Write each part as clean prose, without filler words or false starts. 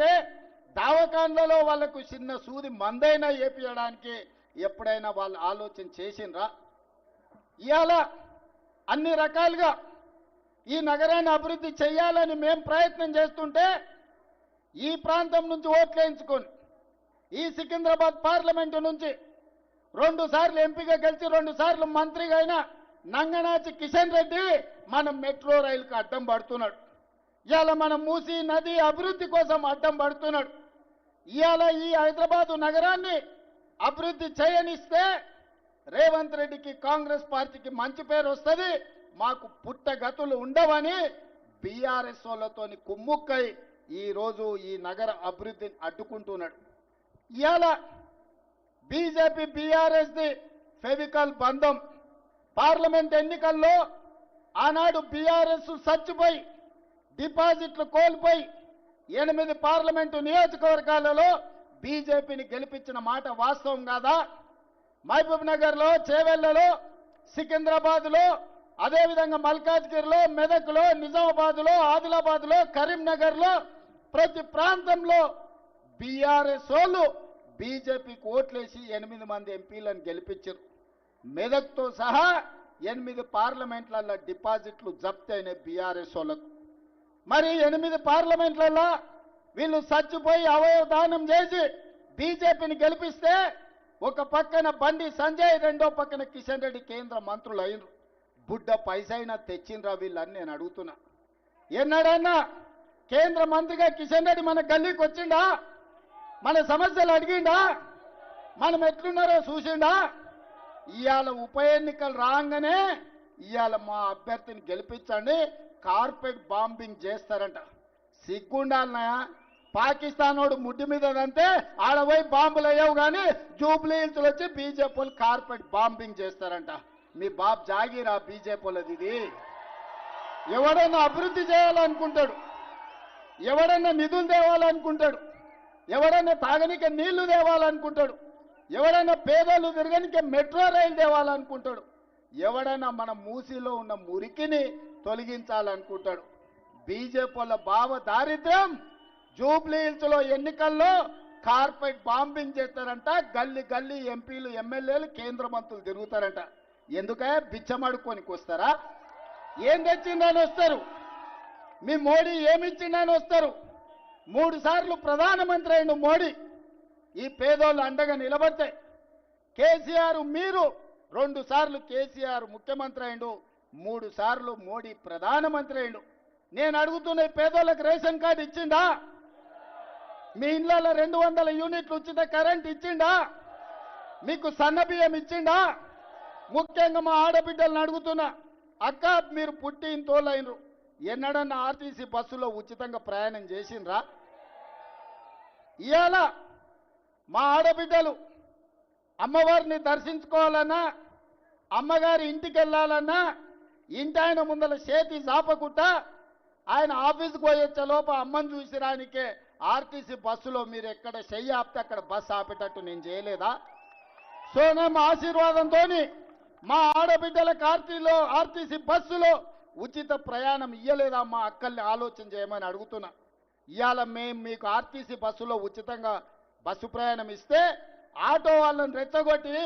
చేయాలంటే దవాఖాన్లలో వాళ్ళకు చిన్న సూది మందైనా వేపించడానికి ఎప్పుడైనా వాళ్ళు ఆలోచన చేసిండ్రా? ఇవాళ అన్ని రకాలుగా ఈ నగరాన్ని అభివృద్ధి చేయాలని మేము ప్రయత్నం చేస్తుంటే ఈ ప్రాంతం నుంచి ఓట్లు వేయించుకొని ఈ సికింద్రాబాద్ పార్లమెంటు నుంచి 2 సార్లు ఎంపీగా గెలిచి 2 సార్లు మంత్రిగా అయిన నంగనాచి కిషన్ రెడ్డి మన మెట్రో రైలుకు అడ్డం పడుతున్నాడు. ఇవాళ మన మూసీ నది అభివృద్ధి కోసం అడ్డం పడుతున్నాడు. ఇవాళ ఈ హైదరాబాదు నగరాన్ని అభివృద్ధి చేయనిస్తే రేవంత్ రెడ్డికి కాంగ్రెస్ పార్టీకి మంచి పేరు వస్తుంది, మాకు పుట్టగతులు ఉండవని బీఆర్ఎస్ వాళ్ళతోని కుమ్ముక్కై ఈరోజు ఈ నగర అభివృద్ధిని అడ్డుకుంటున్నాడు. ఇవాళ బీజేపీ బీఆర్ఎస్ది ఫెవికల్ బంధం. పార్లమెంట్ ఎన్నికల్లో ఆనాడు బీఆర్ఎస్ చచ్చిపోయి డిపాజిట్లు కోల్పోయి 8 పార్లమెంటు నియోజకవర్గాలలో బీజేపీని గెలిపించిన మాట వాస్తవం కాదా? మహబూబ్ నగర్లో, చేవెళ్లలో, సికింద్రాబాద్లో, అదేవిధంగా మల్కాజ్గిరిలో, మెదక్లో, నిజామాబాద్లో, ఆదిలాబాద్లో, కరీంనగర్లో ప్రతి ప్రాంతంలో బీఆర్ఎస్ వాళ్ళు బీజేపీకి ఓట్లేసి 8 మంది ఎంపీలను గెలిపించారు. మెదక్తో సహా 8 పార్లమెంట్లలో డిపాజిట్లు జప్తు అయినాయి బీఆర్ఎస్ వాళ్ళకు. మరి 8 పార్లమెంట్లలో వీళ్ళు చచ్చిపోయి అవయవ దానం చేసి బీజేపీని గెలిపిస్తే ఒక పక్కన బండి సంజయ్, రెండో పక్కన కిషన్ రెడ్డి కేంద్ర మంత్రులు అయినరు. బుడ్డ పైసైనా తెచ్చిండ్రా వీళ్ళని నేను అడుగుతున్నా. ఎన్నడన్నా కేంద్ర మంత్రిగా కిషన్ రెడ్డి మన గల్లీకి వచ్చిండా? మన సమస్యలు అడిగిండా? మనం ఎట్లున్నారో చూసిండా? ఇవాళ ఉప ఎన్నికలు రాగానే ఇవాళ మా అభ్యర్థిని గెలిపించండి, కార్పెట్ బాంబింగ్ చేస్తారంట. సిగ్గుండాలన్నాయా? పాకిస్తాన్ వాడు ముడ్డి మీద అంతే ఆడపోయి బాంబులు అయ్యావు కానీ జూబ్లీ హిల్స్లో వచ్చి బీజేపీ వాళ్ళు కార్పెట్ బాంబింగ్ చేస్తారంట. మీ బాబు జాగీరా బీజేపీ వాళ్ళది ఇది. ఎవడన్నా అభివృద్ధి చేయాలనుకుంటాడు, ఎవడన్నా నిధులు తేవాలనుకుంటాడు, ఎవడన్నా తాగనికే నీళ్లు తేవాలనుకుంటాడు, ఎవడన్నా పేదలు తిరగనికే మెట్రో రైలు తేవాలనుకుంటాడు, ఎవడన్నా మన మూసీలో ఉన్న మురికిని తొలగించాలనుకుంటాడు. బీజేపీ వాళ్ళ భావ దారిద్ర్యం జూబ్లీ హిల్స్లో ఎన్నికల్లో కార్పెట్ బాంబింగ్ చేస్తారంట. గల్లీ గల్లీ ఎంపీలు, ఎమ్మెల్యేలు, కేంద్ర మంత్రులు తిరుగుతారంట. ఎందుకయ్యా? బిచ్చమడుకోనికి వస్తారా? ఏం తెచ్చిందని వస్తారు? మీ మోడీ ఏమిచ్చిందని వస్తారు? 3 సార్లు ప్రధానమంత్రి అయిన మోడీ ఈ పేదోళ్ళు అండగా నిలబడితే, కేసీఆర్ మీరు 2 సార్లు కేసీఆర్ ముఖ్యమంత్రి అయిండు, 3 సార్లు మోడీ ప్రధానమంత్రి అయిండు. నేను అడుగుతున్న పేదోళ్ళకి రేషన్ కార్డు ఇచ్చిండా? మీ ఇళ్లలో 200 యూనిట్లు ఉచిత కరెంట్ ఇచ్చిండా? మీకు సన్నబియ్యం ఇచ్చిండా? ముఖ్యంగా మా ఆడబిడ్డలను అడుగుతున్నా, అక్క మీరు పుట్టి ఇంతోళ్ళైనరు, ఎన్నడన్నా ఆర్టీసీ బస్సులో ఉచితంగా ప్రయాణం చేసిండ్రా? ఇవాళ మా ఆడబిడ్డలు అమ్మవారిని దర్శించుకోవాలన్నా, అమ్మగారి ఇంటికి వెళ్ళాలన్నా ఇంటి ఆయన ముందల చేతి జాపకుండా ఆయన ఆఫీస్కి పోయొచ్చే లోప అమ్మని చూసిరానికే ఆర్టీసీ బస్సులో మీరు ఎక్కడ చెయ్యి ఆపితే అక్కడ బస్సు ఆపేటట్టు నేను చేయలేదా? సోనం ఆశీర్వాదంతో మా ఆడబిడ్డలకు ఆర్టీసీ బస్సులో ఉచిత ప్రయాణం ఇయ్యలేదా? మా అక్కల్ని ఆలోచన చేయమని అడుగుతున్నా. ఇవాళ మేము మీకు ఆర్టీసీ బస్సులో ఉచితంగా బస్సు ప్రయాణం ఇస్తే ఆటో వాళ్ళని రెచ్చగొట్టి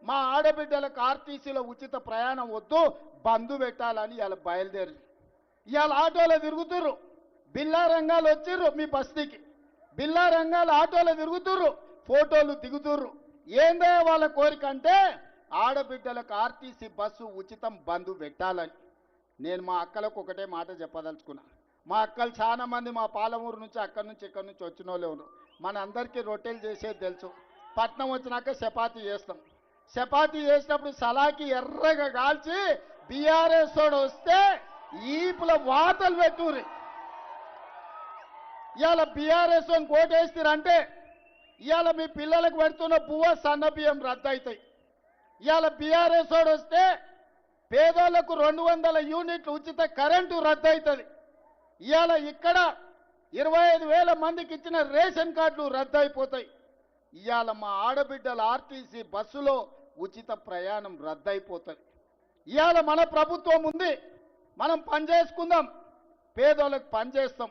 మా ఆడబిడ్డలకు ఆర్టీసీలో ఉచిత ప్రయాణం వద్దు, బంధు పెట్టాలని ఇవాళ బయలుదేరి ఇవాళ ఆటోలో తిరుగుతుర్రు. బిల్లా రంగాలు వచ్చిర్రు మీ బస్తీకి, బిల్లా రంగాలు ఆటోలో తిరుగుతుర్రు, ఫోటోలు దిగుతుర్రు. ఏందో వాళ్ళ కోరిక అంటే ఆడబిడ్డలకు ఆర్టీసీ బస్సు ఉచితం బంధు పెట్టాలని. నేను మా అక్కలకు ఒకటే మాట చెప్పదలుచుకున్నా. మా అక్కలు చాలా మంది మా పాలమూరు నుంచి అక్కడి నుంచి ఇక్కడి నుంచి వచ్చిన వాళ్ళే ఉన్నారు. మన అందరికీ రొట్టెలు చేసేది తెలుసు. పట్నం వచ్చినాక చపాతీ చేస్తాం. చపాతీ చేసినప్పుడు సలాకి ఎర్రగా కాల్చి బీఆర్ఎస్ తోడు వస్తే ఈపుల వాతలు పెట్టుర్రి. ఇవాళ బీఆర్ఎస్ కోటేస్తారంటే ఇవాళ మీ పిల్లలకు పెడుతున్న పువ్వ సన్న బియ్యం రద్దు అవుతాయి. ఇవాళ బీఆర్ఎస్ తోడు వస్తే పేదోళ్లకు 200 యూనిట్లు ఉచిత కరెంటు రద్దు అవుతుంది. ఇవాళ ఇక్కడ 25,000 మందికి ఇచ్చిన రేషన్ కార్డులు రద్దు అయిపోతాయి. ఇవాళ మా ఆడబిడ్డల ఆర్టీసీ బస్సులో ఉచిత ప్రయాణం రద్దు అయిపోతుంది. ఇవాళ మన ప్రభుత్వం ఉంది, మనం పనిచేసుకుందాం, పేదోళ్ళకు పనిచేస్తాం.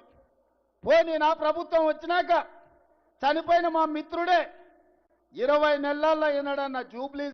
పోనీ నా ప్రభుత్వం వచ్చినాక చనిపోయిన మా మిత్రుడే 20 నెలల్లో ఈనాడన్న జూబ్లీ